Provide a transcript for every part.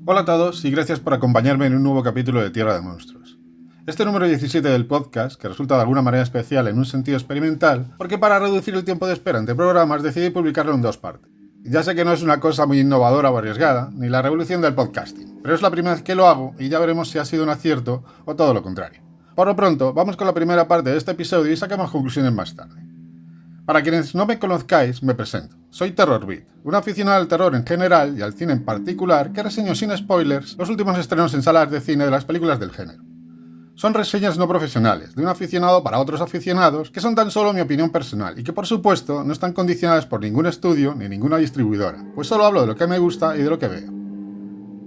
Hola a todos y gracias por acompañarme en un nuevo capítulo de Tierra de Monstruos. Este número 17 del podcast, que resulta de alguna manera especial en un sentido experimental, porque para reducir el tiempo de espera entre programas decidí publicarlo en 2 partes. Ya sé que no es una cosa muy innovadora o arriesgada, ni la revolución del podcasting, pero es la primera vez que lo hago y ya veremos si ha sido un acierto o todo lo contrario. Por lo pronto, vamos con la primera parte de este episodio y sacamos conclusiones más tarde. Para quienes no me conozcáis, me presento. Soy TerrorBeat, un aficionado al terror en general y al cine en particular que reseño sin spoilers los últimos estrenos en salas de cine de las películas del género. Son reseñas no profesionales, de un aficionado para otros aficionados, que son tan solo mi opinión personal y que por supuesto no están condicionadas por ningún estudio ni ninguna distribuidora, pues solo hablo de lo que me gusta y de lo que veo.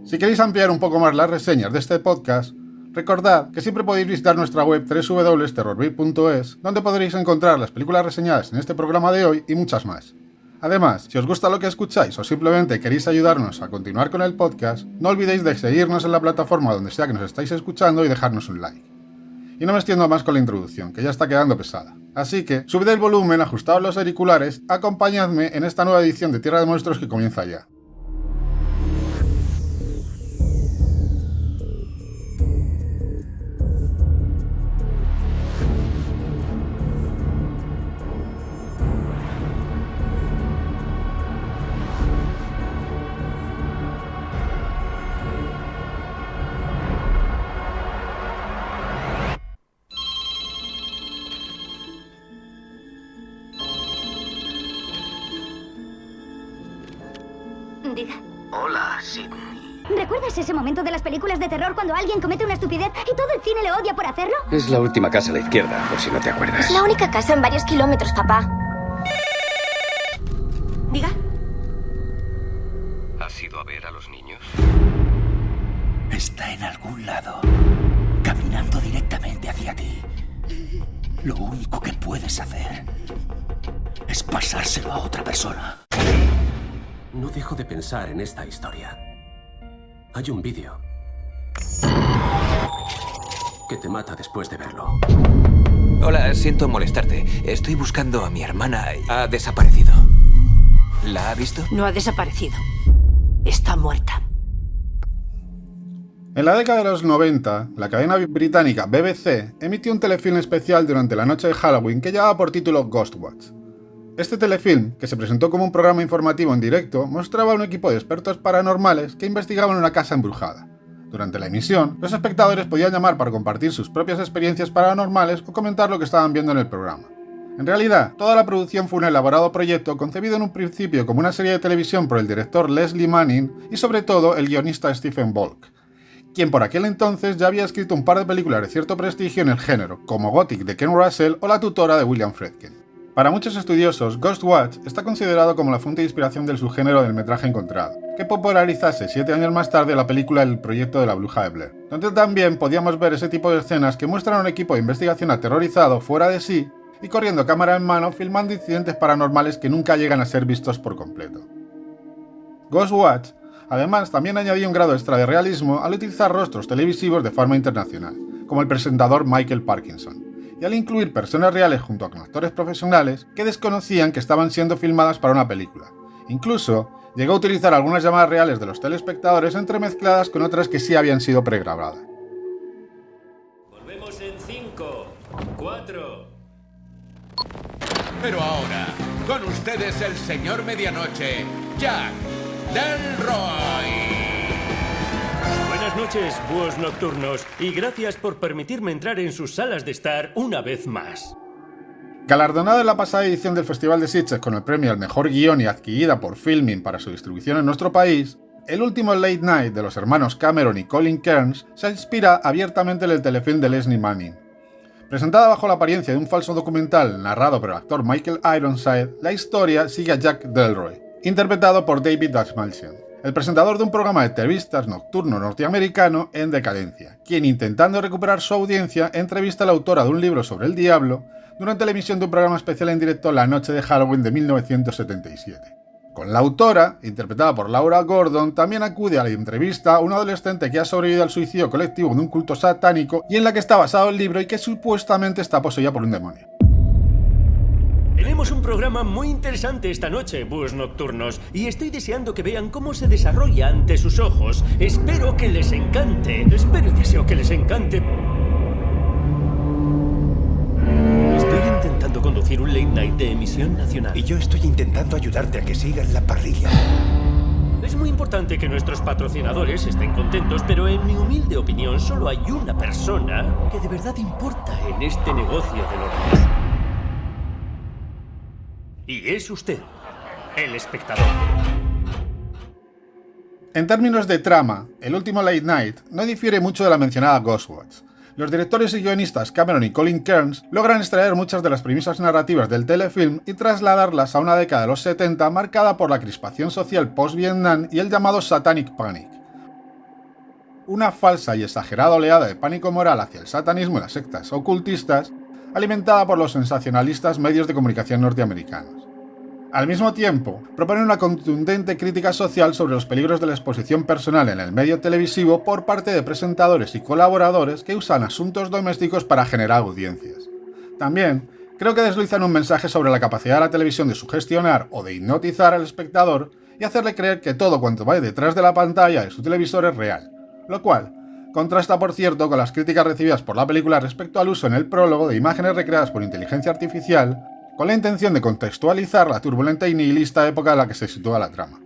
Si queréis ampliar un poco más las reseñas de este podcast, recordad que siempre podéis visitar nuestra web www.terrorbeat.es, donde podréis encontrar las películas reseñadas en este programa de hoy y muchas más. Además, si os gusta lo que escucháis o simplemente queréis ayudarnos a continuar con el podcast, no olvidéis de seguirnos en la plataforma donde sea que nos estáis escuchando y dejarnos un like. Y no me extiendo más con la introducción, que ya está quedando pesada. Así que, subid el volumen, ajustaos los auriculares, acompañadme en esta nueva edición de Tierra de Monstruos que comienza ya. Diga. Hola, Sidney. ¿Recuerdas ese momento de las películas de terror cuando alguien comete una estupidez y todo el cine le odia por hacerlo? Es la última casa a la izquierda, por si no te acuerdas. Es la única casa en varios kilómetros, papá. Diga. ¿Has ido a ver a los niños? Está en algún lado, caminando directamente hacia ti. Lo único que puedes hacer es pasárselo a otra persona. No dejo de pensar en esta historia. Hay un vídeo que te mata después de verlo. Hola, siento molestarte. Estoy buscando a mi hermana. Ha desaparecido. ¿La ha visto? No ha desaparecido. Está muerta. En la década de los 90, la cadena británica BBC emitió un telefilm especial durante la noche de Halloween que llevaba por título Ghostwatch. Este telefilm, que se presentó como un programa informativo en directo, mostraba a un equipo de expertos paranormales que investigaban una casa embrujada. Durante la emisión, los espectadores podían llamar para compartir sus propias experiencias paranormales o comentar lo que estaban viendo en el programa. En realidad, toda la producción fue un elaborado proyecto concebido en un principio como una serie de televisión por el director Leslie Manning y sobre todo el guionista Stephen Volk, quien por aquel entonces ya había escrito un par de películas de cierto prestigio en el género, como Gothic de Ken Russell o La tutora de William Friedkin. Para muchos estudiosos, Ghostwatch está considerado como la fuente de inspiración del subgénero del metraje encontrado, que popularizase 7 años más tarde la película El proyecto de la bruja de Blair, donde también podíamos ver ese tipo de escenas que muestran a un equipo de investigación aterrorizado fuera de sí y corriendo cámara en mano filmando incidentes paranormales que nunca llegan a ser vistos por completo. Ghostwatch, además, también añadía un grado extra de realismo al utilizar rostros televisivos de forma internacional, como el presentador Michael Parkinson, y al incluir personas reales junto con actores profesionales que desconocían que estaban siendo filmadas para una película. Incluso llegó a utilizar algunas llamadas reales de los telespectadores entremezcladas con otras que sí habían sido pregrabadas. Volvemos en 5, 4... Pero ahora, con ustedes el señor Medianoche, Jack Delroy. Buenas noches, búhos nocturnos, y gracias por permitirme entrar en sus salas de estar una vez más. Galardonada en la pasada edición del Festival de Sitges con el premio al mejor guión y adquirida por Filmin para su distribución en nuestro país, el último Late Night de los hermanos Cameron y Colin Kearns se inspira abiertamente en el telefilm de Leslie Manning. Presentada bajo la apariencia de un falso documental narrado por el actor Michael Ironside, la historia sigue a Jack Delroy, interpretado por David Dastmalchian, el presentador de un programa de entrevistas nocturno norteamericano en decadencia, quien, intentando recuperar su audiencia, entrevista a la autora de un libro sobre el diablo durante la emisión de un programa especial en directo la noche de Halloween de 1977. Con la autora, interpretada por Laura Gordon, también acude a la entrevista una adolescente que ha sobrevivido al suicidio colectivo de un culto satánico y en la que está basado el libro y que supuestamente está poseída por un demonio. Tenemos un programa muy interesante esta noche, Búhos Nocturnos, y estoy deseando que vean cómo se desarrolla ante sus ojos. Espero que les encante. Espero y deseo que les encante. Estoy intentando conducir un late night de emisión nacional. Y yo estoy intentando ayudarte a que siga en la parrilla. Es muy importante que nuestros patrocinadores estén contentos, pero en mi humilde opinión solo hay una persona que de verdad importa en este negocio del horror. Y es usted, el espectador. En términos de trama, el último Late Night no difiere mucho de la mencionada Ghostwatch. Los directores y guionistas Cameron y Colin Kearns logran extraer muchas de las premisas narrativas del telefilm y trasladarlas a una década de los 70 marcada por la crispación social post-Vietnam y el llamado Satanic Panic. Una falsa y exagerada oleada de pánico moral hacia el satanismo y las sectas ocultistas, alimentada por los sensacionalistas medios de comunicación norteamericanos. Al mismo tiempo, propone una contundente crítica social sobre los peligros de la exposición personal en el medio televisivo por parte de presentadores y colaboradores que usan asuntos domésticos para generar audiencias. También, creo que deslizan un mensaje sobre la capacidad de la televisión de sugestionar o de hipnotizar al espectador y hacerle creer que todo cuanto va detrás de la pantalla de su televisor es real, lo cual contrasta, por cierto, con las críticas recibidas por la película respecto al uso en el prólogo de imágenes recreadas por inteligencia artificial con la intención de contextualizar la turbulenta y nihilista época en la que se sitúa la trama.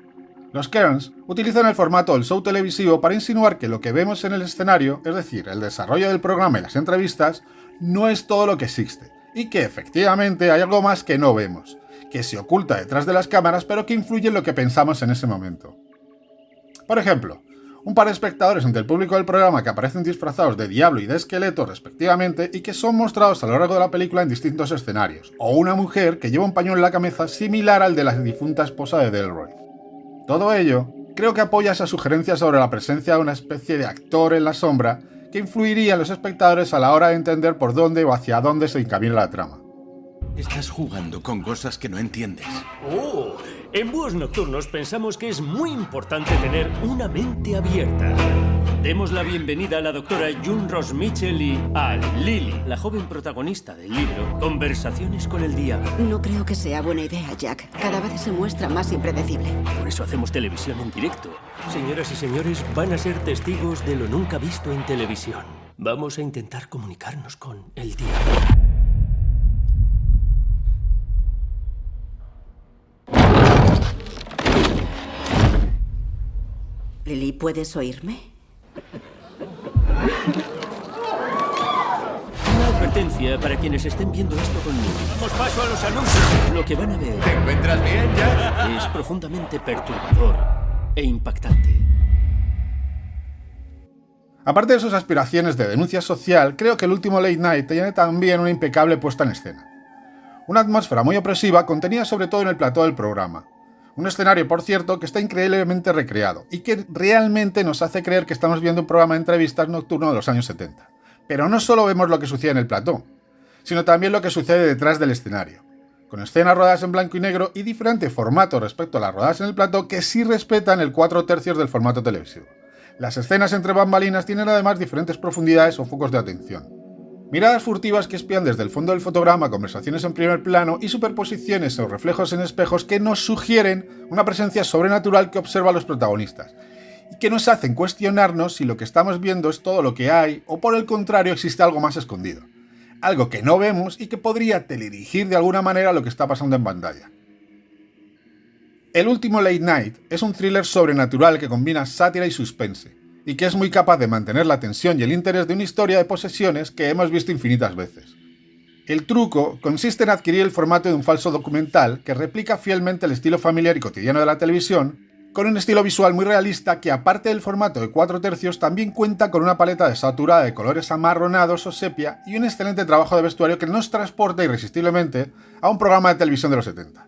Los Kearns utilizan el formato del show televisivo para insinuar que lo que vemos en el escenario, es decir, el desarrollo del programa y las entrevistas, no es todo lo que existe, y que efectivamente hay algo más que no vemos, que se oculta detrás de las cámaras pero que influye en lo que pensamos en ese momento. Por ejemplo, un par de espectadores entre el público del programa que aparecen disfrazados de diablo y de esqueleto respectivamente y que son mostrados a lo largo de la película en distintos escenarios, o una mujer que lleva un pañuelo en la cabeza similar al de la difunta esposa de Delroy. Todo ello creo que apoya esa sugerencia sobre la presencia de una especie de actor en la sombra que influiría en los espectadores a la hora de entender por dónde o hacia dónde se encamina la trama. Estás jugando con cosas que no entiendes. Oh, en Búhos Nocturnos pensamos que es muy importante tener una mente abierta. Demos la bienvenida a la doctora June Ross Mitchell y a Lily, la joven protagonista del libro Conversaciones con el Diablo. No creo que sea buena idea, Jack. Cada vez se muestra más impredecible. Por eso hacemos televisión en directo. Señoras y señores, van a ser testigos de lo nunca visto en televisión. Vamos a intentar comunicarnos con el diablo. Lily, ¿puedes oírme? Una advertencia para quienes estén viendo esto conmigo. Damos paso a los anuncios. Lo que van a ver... ¿Te encuentras bien, Jack? Es profundamente perturbador e impactante. Aparte de sus aspiraciones de denuncia social, creo que el último Late Night tiene también una impecable puesta en escena. Una atmósfera muy opresiva contenida sobre todo en el plató del programa. Un escenario, por cierto, que está increíblemente recreado y que realmente nos hace creer que estamos viendo un programa de entrevistas nocturno de los años 70. Pero no solo vemos lo que sucede en el plató, sino también lo que sucede detrás del escenario, con escenas rodadas en blanco y negro y diferente formato respecto a las rodadas en el plató que sí respetan el 4/3 del formato televisivo. Las escenas entre bambalinas tienen además diferentes profundidades o focos de atención. Miradas furtivas que espían desde el fondo del fotograma, conversaciones en primer plano y superposiciones o reflejos en espejos que nos sugieren una presencia sobrenatural que observa a los protagonistas y que nos hacen cuestionarnos si lo que estamos viendo es todo lo que hay o por el contrario existe algo más escondido, algo que no vemos y que podría teledirigir de alguna manera lo que está pasando en pantalla. El último Late Night es un thriller sobrenatural que combina sátira y suspense, y que es muy capaz de mantener la tensión y el interés de una historia de posesiones que hemos visto infinitas veces. El truco consiste en adquirir el formato de un falso documental que replica fielmente el estilo familiar y cotidiano de la televisión, con un estilo visual muy realista que, aparte del formato de 4/3, también cuenta con una paleta desaturada de colores amarronados o sepia y un excelente trabajo de vestuario que nos transporta irresistiblemente a un programa de televisión de los 70.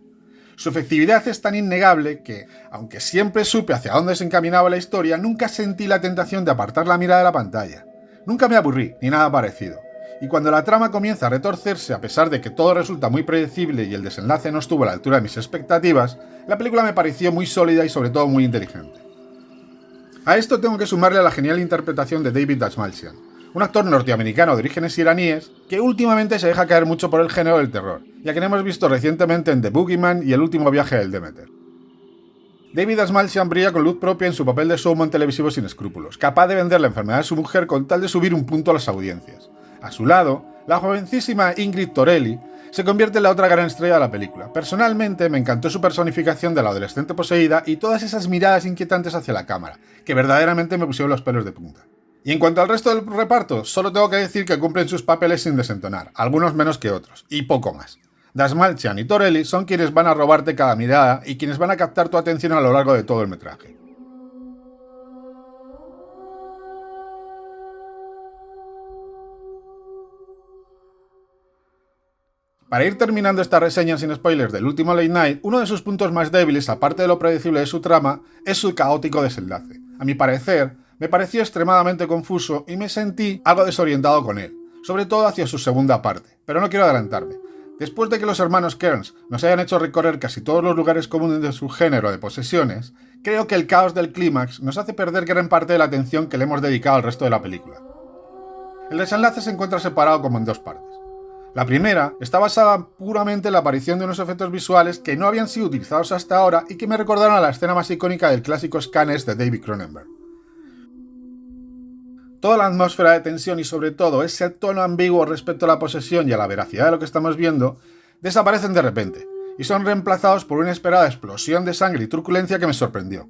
Su efectividad es tan innegable que, aunque siempre supe hacia dónde se encaminaba la historia, nunca sentí la tentación de apartar la mirada de la pantalla. Nunca me aburrí, ni nada parecido. Y cuando la trama comienza a retorcerse, a pesar de que todo resulta muy predecible y el desenlace no estuvo a la altura de mis expectativas, la película me pareció muy sólida y sobre todo muy inteligente. A esto tengo que sumarle a la genial interpretación de David Dastmalchian, un actor norteamericano de orígenes iraníes que últimamente se deja caer mucho por el género del terror, y a quien hemos visto recientemente en The Boogeyman y El último viaje del Demeter. David Asmalchian brilla con luz propia en su papel de showman televisivo sin escrúpulos, capaz de vender la enfermedad de su mujer con tal de subir un punto a las audiencias. A su lado, la jovencísima Ingrid Torelli se convierte en la otra gran estrella de la película. Personalmente me encantó su personificación de la adolescente poseída y todas esas miradas inquietantes hacia la cámara, que verdaderamente me pusieron los pelos de punta. Y en cuanto al resto del reparto, solo tengo que decir que cumplen sus papeles sin desentonar, algunos menos que otros, y poco más. Asmalchian y Torelli son quienes van a robarte cada mirada y quienes van a captar tu atención a lo largo de todo el metraje. Para ir terminando esta reseña sin spoilers del último Late Night, uno de sus puntos más débiles, aparte de lo predecible de su trama, es su caótico desenlace. A mi parecer, me pareció extremadamente confuso y me sentí algo desorientado con él, sobre todo hacia su segunda parte, pero no quiero adelantarme. Después de que los hermanos Kearns nos hayan hecho recorrer casi todos los lugares comunes de su género de posesiones, creo que el caos del clímax nos hace perder gran parte de la atención que le hemos dedicado al resto de la película. El desenlace se encuentra separado como en dos partes. La primera está basada puramente en la aparición de unos efectos visuales que no habían sido utilizados hasta ahora y que me recordaron a la escena más icónica del clásico Scanners de David Cronenberg. Toda la atmósfera de tensión y sobre todo ese tono ambiguo respecto a la posesión y a la veracidad de lo que estamos viendo, desaparecen de repente, y son reemplazados por una inesperada explosión de sangre y truculencia que me sorprendió.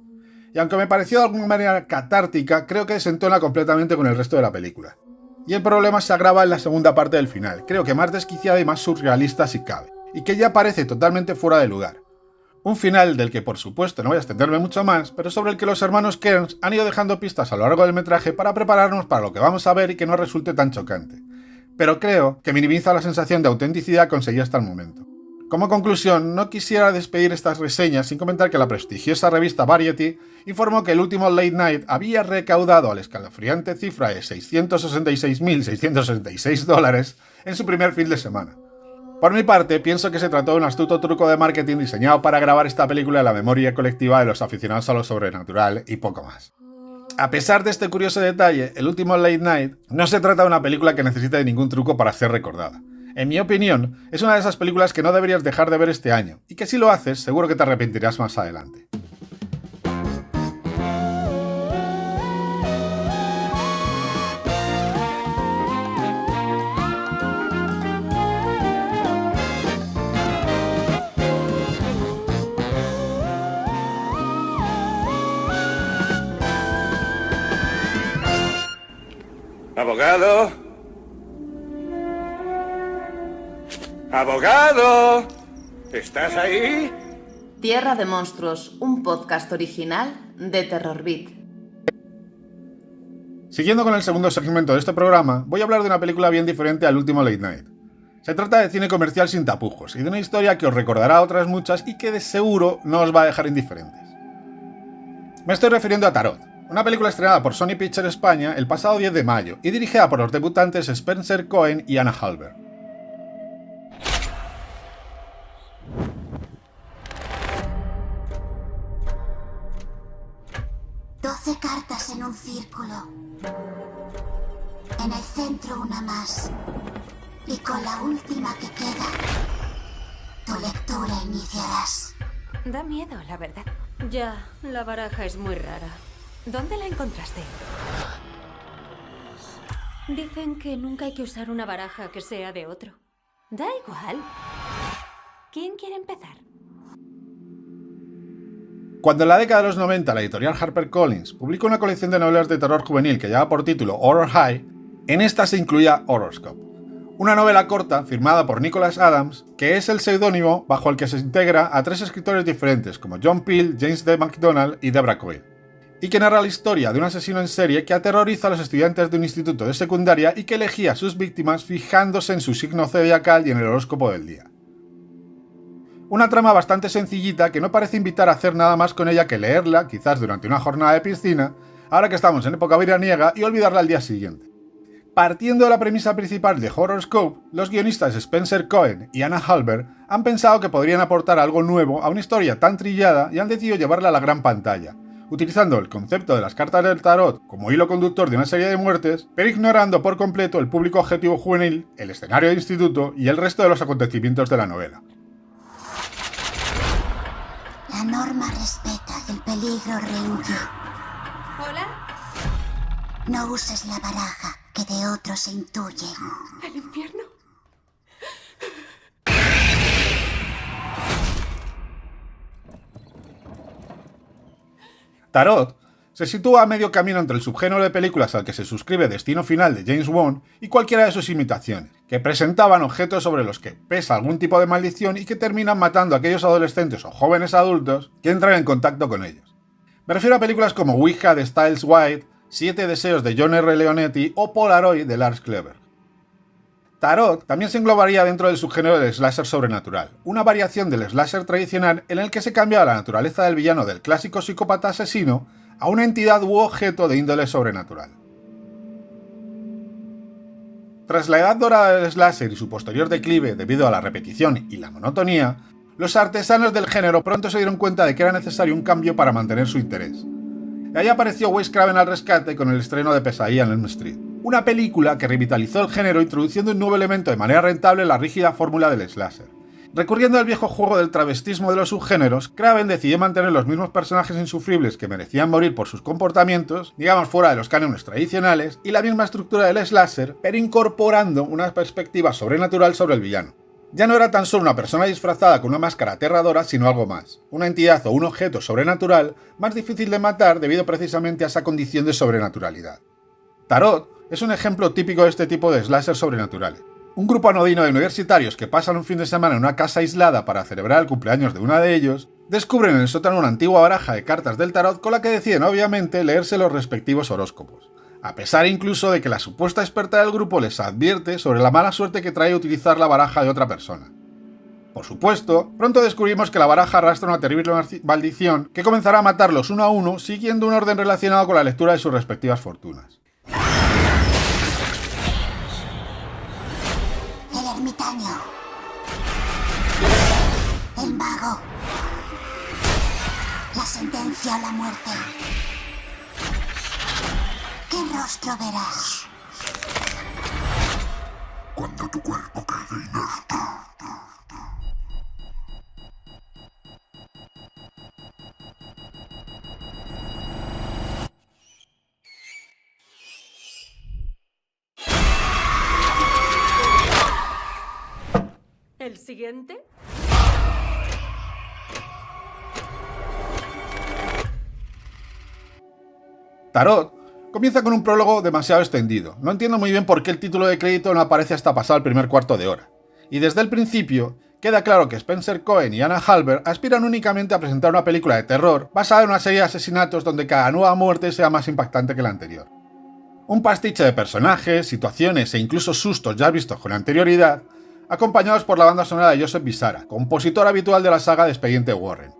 Y aunque me pareció de alguna manera catártica, creo que desentona completamente con el resto de la película. Y el problema se agrava en la segunda parte del final, creo que más desquiciada y más surrealista si cabe, y que ya parece totalmente fuera de lugar. Un final del que por supuesto no voy a extenderme mucho más, pero sobre el que los hermanos Kearns han ido dejando pistas a lo largo del metraje para prepararnos para lo que vamos a ver y que no resulte tan chocante. Pero creo que minimiza la sensación de autenticidad conseguida hasta el momento. Como conclusión, no quisiera despedir estas reseñas sin comentar que la prestigiosa revista Variety informó que el último Late Night había recaudado la escalofriante cifra de $666.666 en su primer fin de semana. Por mi parte, pienso que se trató de un astuto truco de marketing diseñado para grabar esta película en la memoria colectiva de los aficionados a lo sobrenatural y poco más. A pesar de este curioso detalle, el último Late Night no se trata de una película que necesite de ningún truco para ser recordada. En mi opinión, es una de esas películas que no deberías dejar de ver este año, y que si lo haces, seguro que te arrepentirás más adelante. ¡Abogado! ¡Abogado! ¿Estás ahí? Tierra de Monstruos, un podcast original de Terror Beat. Siguiendo con el segundo segmento de este programa, voy a hablar de una película bien diferente al último Late Night. Se trata de cine comercial sin tapujos y de una historia que os recordará a otras muchas y que de seguro no os va a dejar indiferentes. Me estoy refiriendo a Tarot, una película estrenada por Sony Pictures España el pasado 10 de mayo y dirigida por los debutantes Spencer Cohen y Anna Halber. Doce cartas en un círculo. En el centro una más. Y con la última que queda, tu lectura iniciarás. Da miedo, la verdad. Ya, la baraja es muy rara. ¿Dónde la encontraste? Dicen que nunca hay que usar una baraja que sea de otro. Da igual. ¿Quién quiere empezar? Cuando en la década de los 90 la editorial HarperCollins publicó una colección de novelas de terror juvenil que llevaba por título Horror High, en esta se incluía Horoscope, una novela corta firmada por Nicholas Adams, que es el seudónimo bajo el que se integra a tres escritores diferentes como John Peel, James D. McDonald y Deborah Coyle, y que narra la historia de un asesino en serie que aterroriza a los estudiantes de un instituto de secundaria y que elegía a sus víctimas fijándose en su signo zodiacal y en el horóscopo del día. Una trama bastante sencillita que no parece invitar a hacer nada más con ella que leerla, quizás durante una jornada de piscina, ahora que estamos en época veraniega, y olvidarla al día siguiente. Partiendo de la premisa principal de Horoscope, los guionistas Spencer Cohen y Anna Halber han pensado que podrían aportar algo nuevo a una historia tan trillada y han decidido llevarla a la gran pantalla, utilizando el concepto de las cartas del tarot como hilo conductor de una serie de muertes, pero ignorando por completo el público objetivo juvenil, el escenario de instituto y el resto de los acontecimientos de la novela. La norma respeta y el peligro rehuye. ¿Hola? No uses la baraja que de otros se intuye. ¿El infierno? Tarot se sitúa a medio camino entre el subgénero de películas al que se suscribe Destino Final de James Wan y cualquiera de sus imitaciones, que presentaban objetos sobre los que pesa algún tipo de maldición y que terminan matando a aquellos adolescentes o jóvenes adultos que entran en contacto con ellos. Me refiero a películas como Ouija de Styles White, 7 deseos de John R. Leonetti o Polaroid de Lars Kleber. Tarot también se englobaría dentro del subgénero del slasher sobrenatural, una variación del slasher tradicional en el que se cambia la naturaleza del villano del clásico psicópata asesino a una entidad u objeto de índole sobrenatural. Tras la edad dorada del slasher y su posterior declive debido a la repetición y la monotonía, los artesanos del género pronto se dieron cuenta de que era necesario un cambio para mantener su interés. Y ahí apareció Wes Craven al rescate con el estreno de Pesadilla en Elm Street, una película que revitalizó el género introduciendo un nuevo elemento de manera rentable en la rígida fórmula del slasher. Recurriendo al viejo juego del travestismo de los subgéneros, Craven decidió mantener los mismos personajes insufribles que merecían morir por sus comportamientos, digamos fuera de los cánones tradicionales, y la misma estructura del slasher, pero incorporando una perspectiva sobrenatural sobre el villano. Ya no era tan solo una persona disfrazada con una máscara aterradora, sino algo más, una entidad o un objeto sobrenatural más difícil de matar debido precisamente a esa condición de sobrenaturalidad. Tarot es un ejemplo típico de este tipo de slasher sobrenaturales. Un grupo anodino de universitarios que pasan un fin de semana en una casa aislada para celebrar el cumpleaños de uno de ellos, descubren en el sótano una antigua baraja de cartas del tarot con la que deciden obviamente leerse los respectivos horóscopos, a pesar incluso de que la supuesta experta del grupo les advierte sobre la mala suerte que trae utilizar la baraja de otra persona. Por supuesto, pronto descubrimos que la baraja arrastra una terrible maldición que comenzará a matarlos uno a uno siguiendo un orden relacionado con la lectura de sus respectivas fortunas. El ermitaño. El mago. La sentencia a la muerte. ¿Qué rostro verás? Cuando tu cuerpo quede inerte. ¿El siguiente? Tarot comienza con un prólogo demasiado extendido. No entiendo muy bien por qué el título de crédito no aparece hasta pasado el primer cuarto de hora. Y desde el principio, queda claro que Spencer Cohen y Anna Halbert aspiran únicamente a presentar una película de terror basada en una serie de asesinatos donde cada nueva muerte sea más impactante que la anterior. Un pastiche de personajes, situaciones e incluso sustos ya vistos con anterioridad, acompañados por la banda sonora de Joseph Bizarra, compositor habitual de la saga de Expediente Warren,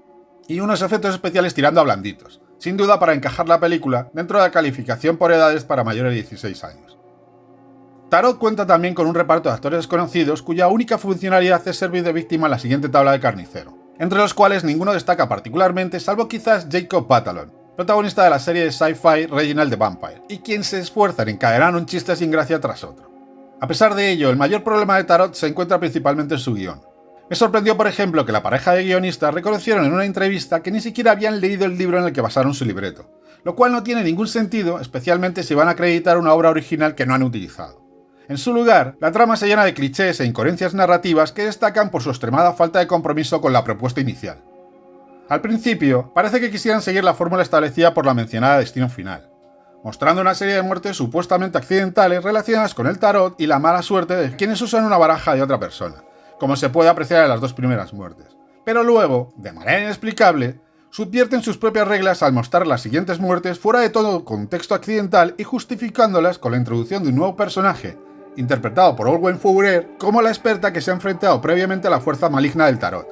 y unos efectos especiales tirando a blanditos, sin duda para encajar la película dentro de la calificación por edades para mayores de 16 años. Tarot cuenta también con un reparto de actores desconocidos cuya única funcionalidad es servir de víctima en la siguiente tabla de carnicero, entre los cuales ninguno destaca particularmente salvo quizás Jacob Batalon, protagonista de la serie de sci-fi Reginald the Vampire, y quien se esfuerza en encadenar un chiste sin gracia tras otro. A pesar de ello, el mayor problema de Tarot se encuentra principalmente en su guión. Me sorprendió, por ejemplo, que la pareja de guionistas reconocieron en una entrevista que ni siquiera habían leído el libro en el que basaron su libreto, lo cual no tiene ningún sentido, especialmente si van a acreditar una obra original que no han utilizado. En su lugar, la trama se llena de clichés e incoherencias narrativas que destacan por su extremada falta de compromiso con la propuesta inicial. Al principio, parece que quisieran seguir la fórmula establecida por la mencionada Destino Final, mostrando una serie de muertes supuestamente accidentales relacionadas con el tarot y la mala suerte de quienes usan una baraja de otra persona, como se puede apreciar en las dos primeras muertes. Pero luego, de manera inexplicable, subvierten sus propias reglas al mostrar las siguientes muertes fuera de todo contexto accidental y justificándolas con la introducción de un nuevo personaje, interpretado por Olwen Fourer, como la experta que se ha enfrentado previamente a la fuerza maligna del tarot.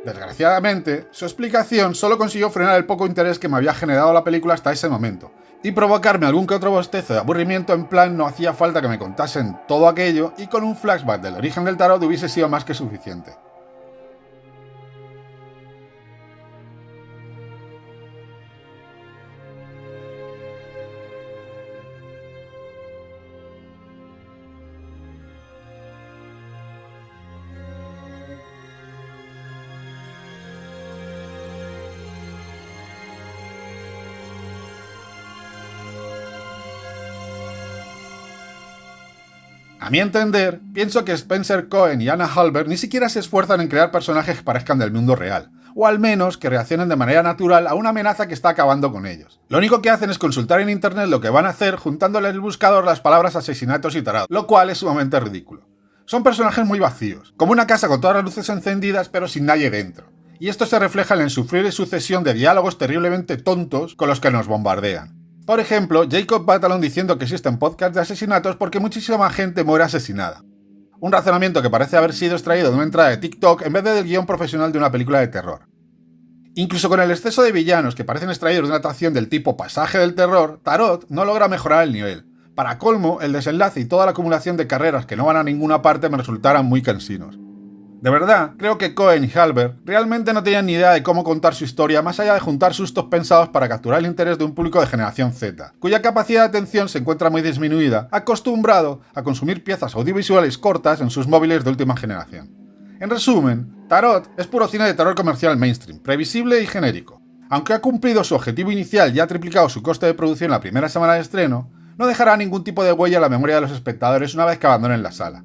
Desgraciadamente, su explicación solo consiguió frenar el poco interés que me había generado la película hasta ese momento, y provocarme algún que otro bostezo de aburrimiento en plan no hacía falta que me contasen todo aquello y con un flashback del origen del tarot hubiese sido más que suficiente. A mi entender, pienso que Spencer Cohen y Anna Halbert ni siquiera se esfuerzan en crear personajes que parezcan del mundo real, o al menos que reaccionen de manera natural a una amenaza que está acabando con ellos. Lo único que hacen es consultar en internet lo que van a hacer juntándole en el buscador las palabras asesinatos y tarados, lo cual es sumamente ridículo. Son personajes muy vacíos, como una casa con todas las luces encendidas pero sin nadie dentro. Y esto se refleja en la insufrible sucesión de diálogos terriblemente tontos con los que nos bombardean. Por ejemplo, Jacob Batalon diciendo que existen podcasts de asesinatos porque muchísima gente muere asesinada. Un razonamiento que parece haber sido extraído de una entrada de TikTok en vez del guión profesional de una película de terror. Incluso con el exceso de villanos que parecen extraídos de una atracción del tipo pasaje del terror, Tarot no logra mejorar el nivel. Para colmo, el desenlace y toda la acumulación de carreras que no van a ninguna parte me resultaran muy cansinos. De verdad, creo que Cohen y Halbert realmente no tenían ni idea de cómo contar su historia más allá de juntar sustos pensados para capturar el interés de un público de generación Z, cuya capacidad de atención se encuentra muy disminuida, acostumbrado a consumir piezas audiovisuales cortas en sus móviles de última generación. En resumen, Tarot es puro cine de terror comercial mainstream, previsible y genérico. Aunque ha cumplido su objetivo inicial y ha triplicado su coste de producción la primera semana de estreno, no dejará ningún tipo de huella en la memoria de los espectadores una vez que abandonen la sala.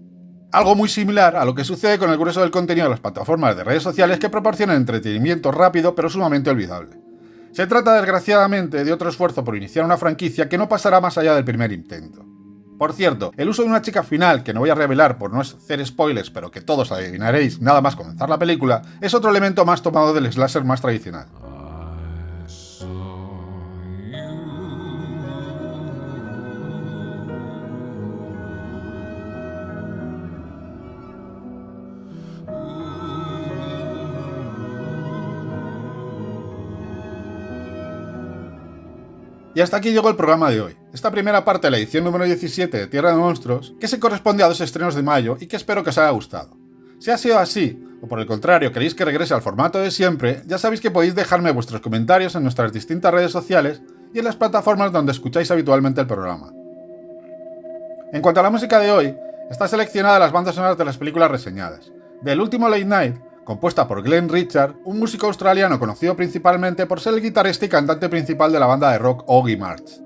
Algo muy similar a lo que sucede con el grueso del contenido de las plataformas de redes sociales que proporcionan entretenimiento rápido pero sumamente olvidable. Se trata desgraciadamente de otro esfuerzo por iniciar una franquicia que no pasará más allá del primer intento. Por cierto, el uso de una chica final, que no voy a revelar por no hacer spoilers pero que todos adivinaréis nada más comenzar la película, es otro elemento más tomado del slasher más tradicional. Y hasta aquí llegó el programa de hoy. Esta primera parte de la edición número 17 de Tierra de Monstruos, que se corresponde a 2 estrenos de mayo y que espero que os haya gustado. Si ha sido así, o por el contrario queréis que regrese al formato de siempre, ya sabéis que podéis dejarme vuestros comentarios en nuestras distintas redes sociales y en las plataformas donde escucháis habitualmente el programa. En cuanto a la música de hoy, está seleccionada las bandas sonoras de las películas reseñadas. Del último Late Night, compuesta por Glenn Richard, un músico australiano conocido principalmente por ser el guitarrista y cantante principal de la banda de rock Augie March.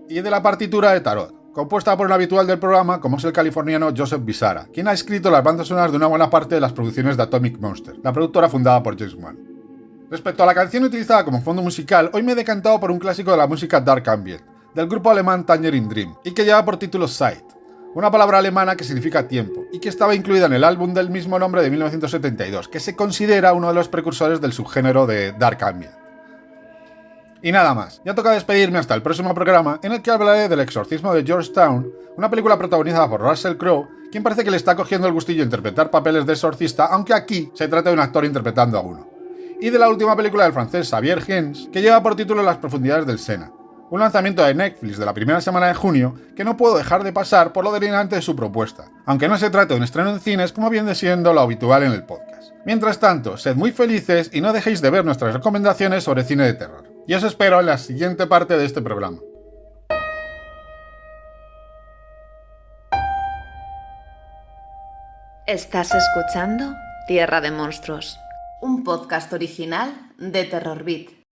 Y de la partitura de Tarot, compuesta por un habitual del programa como es el californiano Joseph Bizarra, quien ha escrito las bandas sonoras de una buena parte de las producciones de Atomic Monster, la productora fundada por James Wan. Respecto a la canción utilizada como fondo musical, hoy me he decantado por un clásico de la música Dark Ambient, del grupo alemán Tangerine Dream, y que lleva por título Zeit, una palabra alemana que significa tiempo, y que estaba incluida en el álbum del mismo nombre de 1972, que se considera uno de los precursores del subgénero de Dark Ambient. Y nada más, ya toca despedirme hasta el próximo programa, en el que hablaré del exorcismo de Georgetown, una película protagonizada por Russell Crowe, quien parece que le está cogiendo el gustillo a interpretar papeles de exorcista, aunque aquí se trata de un actor interpretando a uno. Y de la última película del francés Xavier Gens, que lleva por título Las profundidades del Sena, un lanzamiento de Netflix de la primera semana de junio que no puedo dejar de pasar por lo delirante de su propuesta, aunque no se trate de un estreno en cines como viene siendo lo habitual en el podcast. Mientras tanto, sed muy felices y no dejéis de ver nuestras recomendaciones sobre cine de terror. Y os espero en la siguiente parte de este programa. Estás escuchando Tierra de Monstruos, un podcast original de Terror Beat.